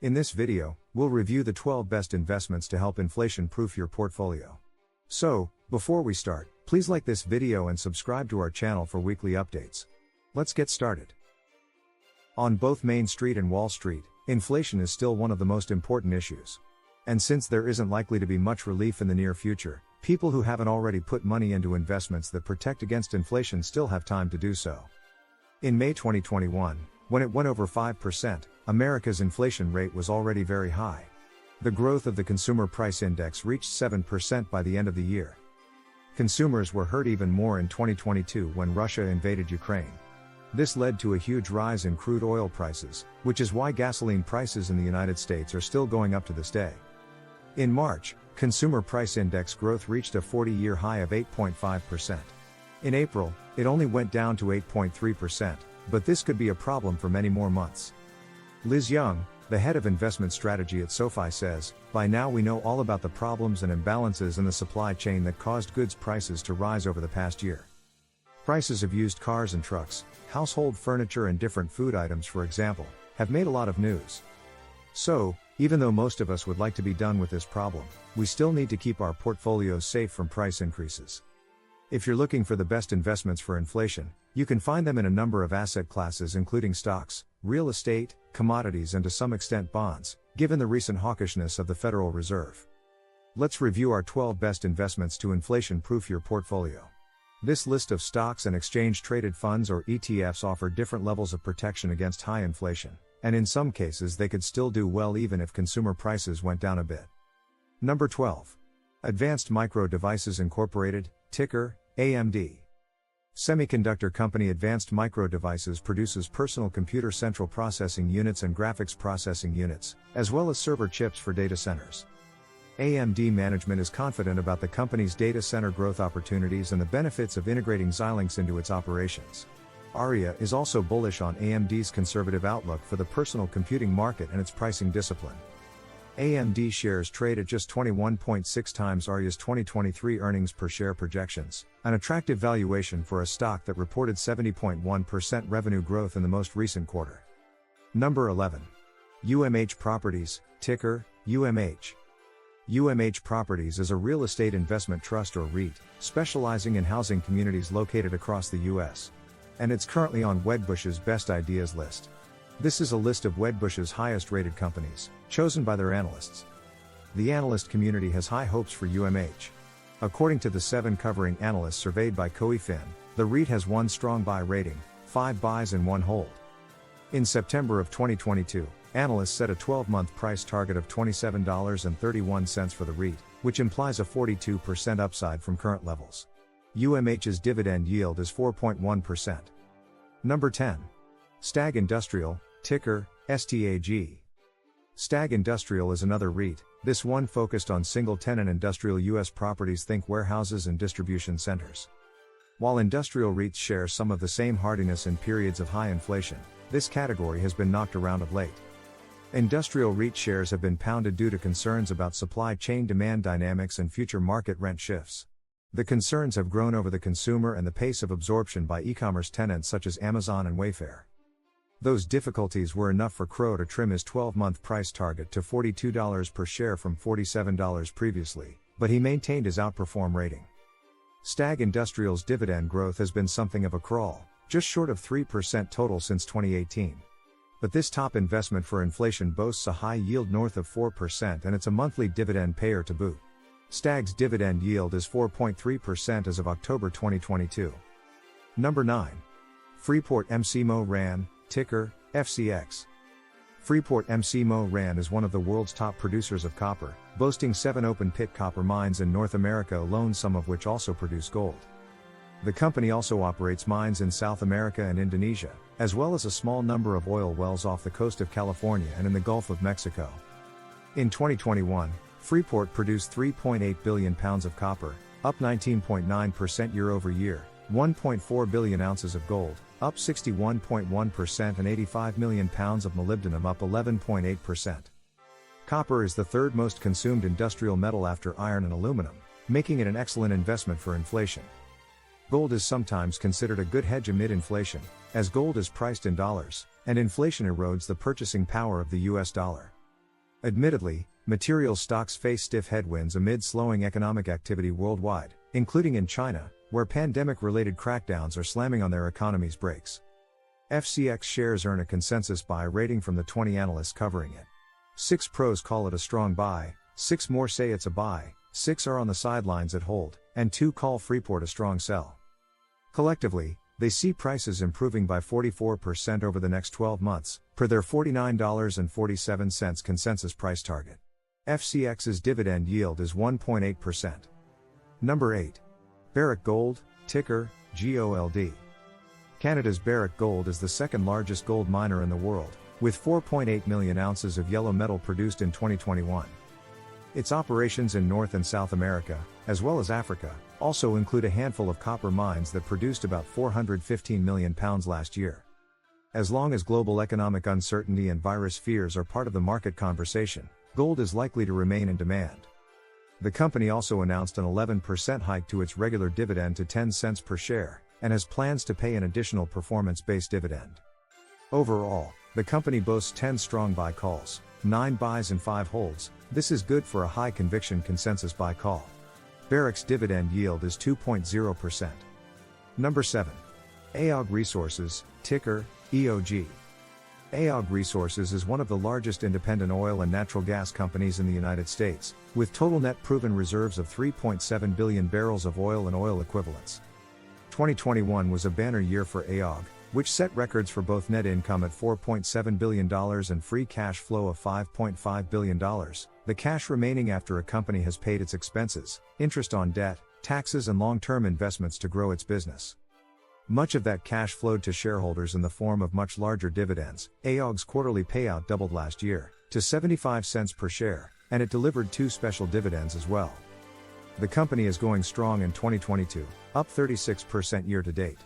In this video, we'll review the 12 best investments to help inflation-proof your portfolio. So, before we start, please like this video and subscribe to our channel for weekly updates. Let's get started. On both Main Street and Wall Street, inflation is still one of the most important issues. And since there isn't likely to be much relief in the near future, people who haven't already put money into investments that protect against inflation still have time to do so. In May 2021, when it went over 5%, America's inflation rate was already very high. The growth of the consumer price index reached 7% by the end of the year. Consumers were hurt even more in 2022 when Russia invaded Ukraine. This led to a huge rise in crude oil prices, which is why gasoline prices in the United States are still going up to this day. In March, consumer price index growth reached a 40-year high of 8.5%. In April, it only went down to 8.3%, but this could be a problem for many more months. Liz Young, the head of investment strategy at SoFi says, "By now we know all about the problems and imbalances in the supply chain that caused goods prices to rise over the past year. Prices of used cars and trucks, household furniture and different food items, for example, have made a lot of news. So, even though most of us would like to be done with this problem, we still need to keep our portfolios safe from price increases." If you're looking for the best investments for inflation, you can find them in a number of asset classes including stocks, real estate, commodities and to some extent bonds, given the recent hawkishness of the Federal Reserve. Let's review our 12 best investments to inflation-proof your portfolio. This list of stocks and exchange-traded funds or ETFs offer different levels of protection against high inflation, and in some cases they could still do well even if consumer prices went down a bit. Number 12. Advanced Micro Devices Incorporated, ticker, AMD. Semiconductor company Advanced Micro Devices produces personal computer central processing units and graphics processing units, as well as server chips for data centers. AMD management is confident about the company's data center growth opportunities and the benefits of integrating Xilinx into its operations. ARIA is also bullish on AMD's conservative outlook for the personal computing market and its pricing discipline. AMD shares trade at just 21.6 times ARIA's 2023 earnings per share projections, an attractive valuation for a stock that reported 70.1% revenue growth in the most recent quarter. Number 11. UMH Properties, ticker, UMH. UMH Properties is a real estate investment trust or REIT, specializing in housing communities located across the U.S. And it's currently on Wedbush's Best Ideas list. This is a list of Wedbush's highest rated companies, chosen by their analysts. The analyst community has high hopes for UMH. According to the 7 covering analysts surveyed by Coefin, the REIT has 1 strong buy rating, 5 buys and 1 hold. In September of 2022, analysts set a 12-month price target of $27.31 for the REIT, which implies a 42% upside from current levels. UMH's dividend yield is 4.1%. Number 10. Stag Industrial, ticker, STAG. Stag Industrial is another REIT, this one focused on single-tenant industrial U.S. properties, think warehouses and distribution centers. While industrial REITs share some of the same hardiness in periods of high inflation, this category has been knocked around of late. Industrial REIT shares have been pounded due to concerns about supply chain demand dynamics and future market rent shifts. The concerns have grown over the consumer and the pace of absorption by e-commerce tenants such as Amazon and Wayfair. Those difficulties were enough for Crowe to trim his 12-month price target to $42 per share from $47 previously, but he maintained his outperform rating. Stag Industrial's dividend growth has been something of a crawl, just short of 3% total since 2018. But this top investment for inflation boasts a high yield north of 4% and it's a monthly dividend payer to boot. Stag's dividend yield is 4.3% as of October 2022. Number 9. Freeport McMoRan RAN, ticker, FCX. Freeport McMoRan RAN is one of the world's top producers of copper, boasting 7 open-pit copper mines in North America alone, some of which also produce gold. The company also operates mines in South America and Indonesia, as well as a small number of oil wells off the coast of California and in the Gulf of Mexico. In 2021, Freeport produced 3.8 billion pounds of copper, up 19.9% year over year, 1.4 billion ounces of gold, up 61.1% and 85 million pounds of molybdenum, up 11.8%. Copper is the third most consumed industrial metal after iron and aluminum, making it an excellent investment for inflation. Gold is sometimes considered a good hedge amid inflation, as gold is priced in dollars, and inflation erodes the purchasing power of the US dollar. Admittedly, materials stocks face stiff headwinds amid slowing economic activity worldwide, including in China, where pandemic-related crackdowns are slamming on their economy's brakes. FCX shares earn a consensus buy rating from the 20 analysts covering it. 6 pros call it a strong buy, 6 more say it's a buy, 6 are on the sidelines at hold, and 2 call Freeport a strong sell. Collectively, they see prices improving by 44% over the next 12 months, per their $49.47 consensus price target. FCX's dividend yield is 1.8%. Number 8. Barrick Gold, ticker, GOLD. Canada's Barrick Gold is the second largest gold miner in the world, with 4.8 million ounces of yellow metal produced in 2021. Its operations in North and South America, as well as Africa, also include a handful of copper mines that produced about 415 million pounds last year. As long as global economic uncertainty and virus fears are part of the market conversation, gold is likely to remain in demand. The company also announced an 11% hike to its regular dividend to 10 cents per share, and has plans to pay an additional performance-based dividend. Overall, the company boasts 10 strong buy calls, 9 buys and 5 holds. This is good for a high-conviction consensus buy call. Barrick's dividend yield is 2.0%. Number 7. AOG Resources, ticker, EOG. AOG Resources is one of the largest independent oil and natural gas companies in the United States, with total net proven reserves of 3.7 billion barrels of oil and oil equivalents. 2021 was a banner year for AOG, which set records for both net income at $4.7 billion and free cash flow of $5.5 billion, the cash remaining after a company has paid its expenses, interest on debt, taxes and long-term investments to grow its business. Much of that cash flowed to shareholders in the form of much larger dividends. AOG's quarterly payout doubled last year, to 75 cents per share, and it delivered 2 special dividends as well. The company is going strong in 2022, up 36% year to date.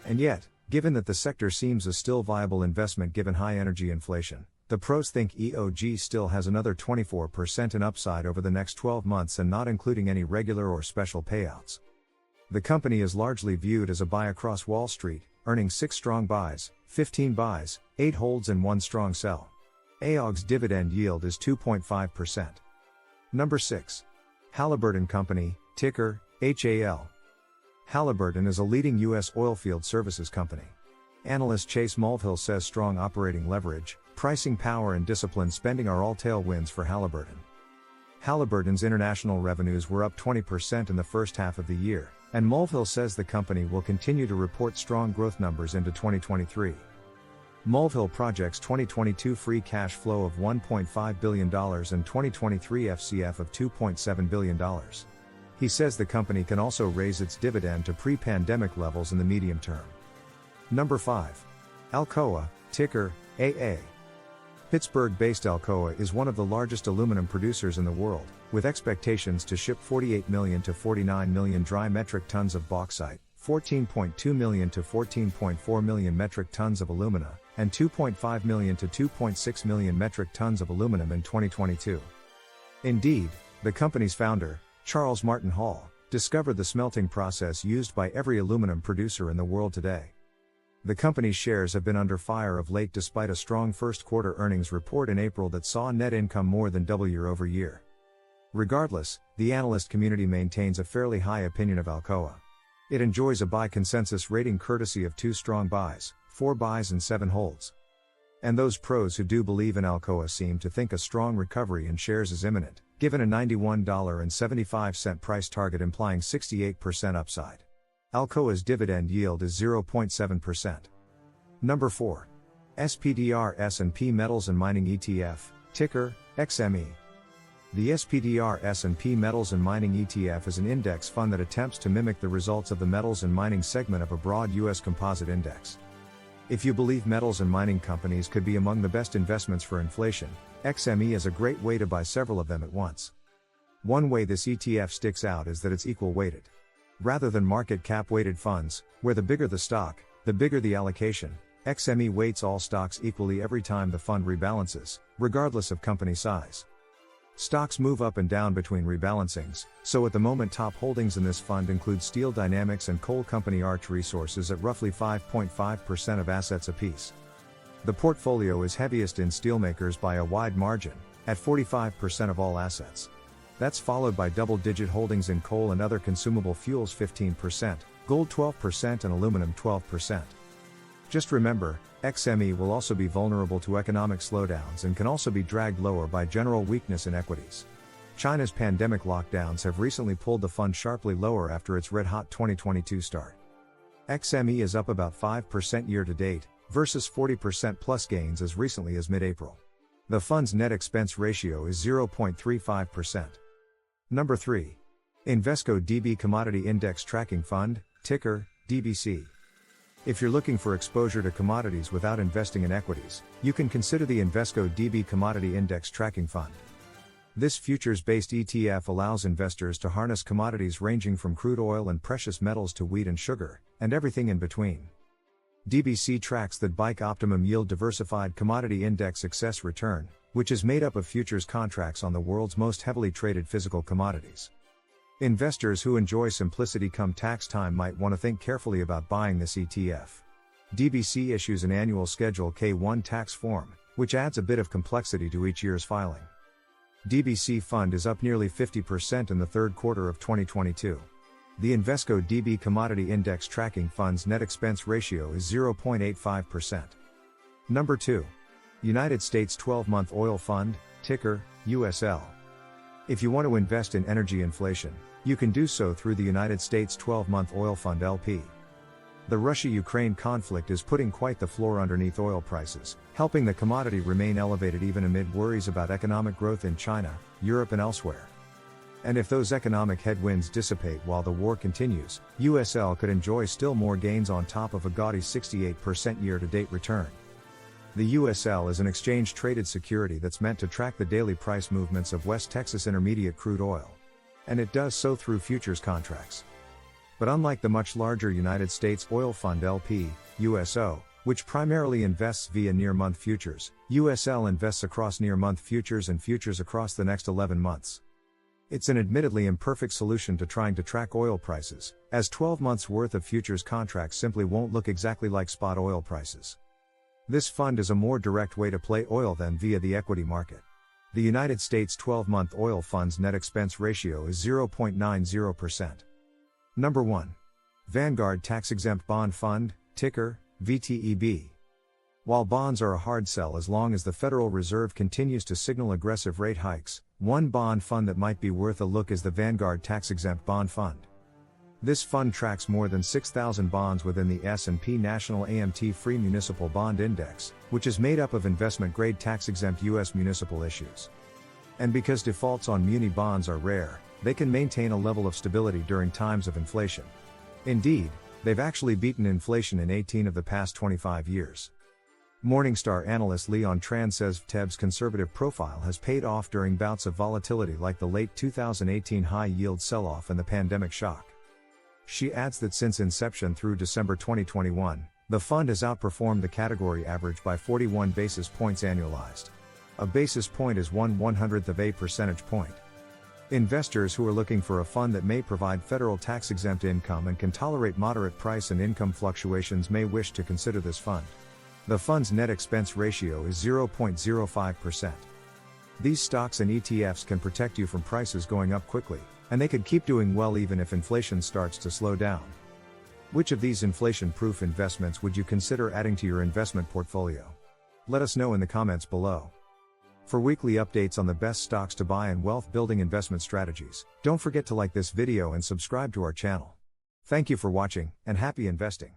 And yet, given that the sector seems a still viable investment given high energy inflation, the pros think EOG still has another 24% in upside over the next 12 months and not including any regular or special payouts. The company is largely viewed as a buy across Wall Street, earning 6 strong buys, 15 buys, 8 holds and 1 strong sell. AOG's dividend yield is 2.5%. Number 6. Halliburton Company, ticker, HAL. Halliburton is a leading U.S. oilfield services company. Analyst Chase Mulvihill says strong operating leverage, pricing power and disciplined spending are all tailwinds for Halliburton. Halliburton's international revenues were up 20% in the first half of the year, and Mulvihill says the company will continue to report strong growth numbers into 2023. Mulvihill projects 2022 free cash flow of $1.5 billion and 2023 FCF of $2.7 billion. He says the company can also raise its dividend to pre-pandemic levels in the medium term. Number 5. Alcoa, ticker, AA. Pittsburgh-based Alcoa is one of the largest aluminum producers in the world, with expectations to ship 48 million to 49 million dry metric tons of bauxite, 14.2 million to 14.4 million metric tons of alumina, and 2.5 million to 2.6 million metric tons of aluminum in 2022. Indeed, the company's founder, Charles Martin Hall, discovered the smelting process used by every aluminum producer in the world today. The company's shares have been under fire of late despite a strong first quarter earnings report in April that saw net income more than double year over year. Regardless, the analyst community maintains a fairly high opinion of Alcoa. It enjoys a buy consensus rating courtesy of 2 strong buys, 4 buys and 7 holds. And those pros who do believe in Alcoa seem to think a strong recovery in shares is imminent, given a $91.75 price target implying 68% upside. Alcoa's dividend yield is 0.7%. Number 4. SPDR S&P Metals and Mining ETF, ticker, XME. The SPDR S&P Metals and Mining ETF is an index fund that attempts to mimic the results of the metals and mining segment of a broad U.S. composite index. If you believe metals and mining companies could be among the best investments for inflation, XME is a great way to buy several of them at once. One way this ETF sticks out is that it's equal weighted. Rather than market cap weighted funds, where the bigger the stock, the bigger the allocation, XME weights all stocks equally every time the fund rebalances, regardless of company size. Stocks move up and down between rebalancings, so at the moment top holdings in this fund include Steel Dynamics and coal company Arch Resources at roughly 5.5% of assets apiece. The portfolio is heaviest in steelmakers by a wide margin, at 45% of all assets. That's followed by double-digit holdings in coal and other consumable fuels 15%, gold 12% and aluminum 12%. Just remember, XME will also be vulnerable to economic slowdowns and can also be dragged lower by general weakness in equities. China's pandemic lockdowns have recently pulled the fund sharply lower after its red-hot 2022 start. XME is up about 5% year-to-date, versus 40% plus gains as recently as mid-April. The fund's net expense ratio is 0.35%. Number 3. Invesco DB Commodity Index Tracking Fund, ticker, DBC. If you're looking for exposure to commodities without investing in equities, you can consider the Invesco DB Commodity Index Tracking Fund. This futures-based ETF allows investors to harness commodities ranging from crude oil and precious metals to wheat and sugar, and everything in between. DBC tracks the BIC Optimum Yield Diversified Commodity Index Excess Return, which is made up of futures contracts on the world's most heavily traded physical commodities. Investors who enjoy simplicity come tax time might want to think carefully about buying this ETF. DBC issues an annual Schedule K-1 tax form, which adds a bit of complexity to each year's filing. DBC fund is up nearly 50% in the third quarter of 2022. The Invesco DB Commodity Index Tracking Fund's net expense ratio is 0.85%. Number 2. United States 12-month oil fund, ticker, USL. If you want to invest in energy inflation, you can do so through the United States 12-month oil fund LP. The Russia-Ukraine conflict is putting quite the floor underneath oil prices, helping the commodity remain elevated even amid worries about economic growth in China, Europe and elsewhere. And if those economic headwinds dissipate while the war continues, USL could enjoy still more gains on top of a gaudy 68% year-to-date return. The USL is an exchange-traded security that's meant to track the daily price movements of West Texas Intermediate crude oil. And it does so through futures contracts. But unlike the much larger United States Oil Fund LP, USO, which primarily invests via near-month futures, USL invests across near-month futures and futures across the next 11 months. It's an admittedly imperfect solution to trying to track oil prices, as 12 months worth of futures contracts simply won't look exactly like spot oil prices. This fund is a more direct way to play oil than via the equity market. The United States 12-month oil fund's net expense ratio is 0.90%. Number 1. Vanguard Tax-Exempt Bond Fund, ticker, VTEB. While bonds are a hard sell as long as the Federal Reserve continues to signal aggressive rate hikes, one bond fund that might be worth a look is the Vanguard Tax-Exempt Bond Fund. This fund tracks more than 6,000 bonds within the S&P National AMT Free Municipal Bond Index, which is made up of investment-grade tax-exempt U.S. municipal issues. And because defaults on muni bonds are rare, they can maintain a level of stability during times of inflation. Indeed, they've actually beaten inflation in 18 of the past 25 years. Morningstar analyst Leon Tran says VTEB's conservative profile has paid off during bouts of volatility like the late 2018 high-yield sell-off and the pandemic shock. She adds that since inception through December 2021, the fund has outperformed the category average by 41 basis points annualized. A basis point is 1/100th of a percentage point. Investors who are looking for a fund that may provide federal tax-exempt income and can tolerate moderate price and income fluctuations may wish to consider this fund. The fund's net expense ratio is 0.05%. These stocks and ETFs can protect you from prices going up quickly, and they could keep doing well even if inflation starts to slow down. Which of these inflation-proof investments would you consider adding to your investment portfolio? Let us know in the comments below. For weekly updates on the best stocks to buy and wealth-building investment strategies, don't forget to like this video and subscribe to our channel. Thank you for watching, and happy investing.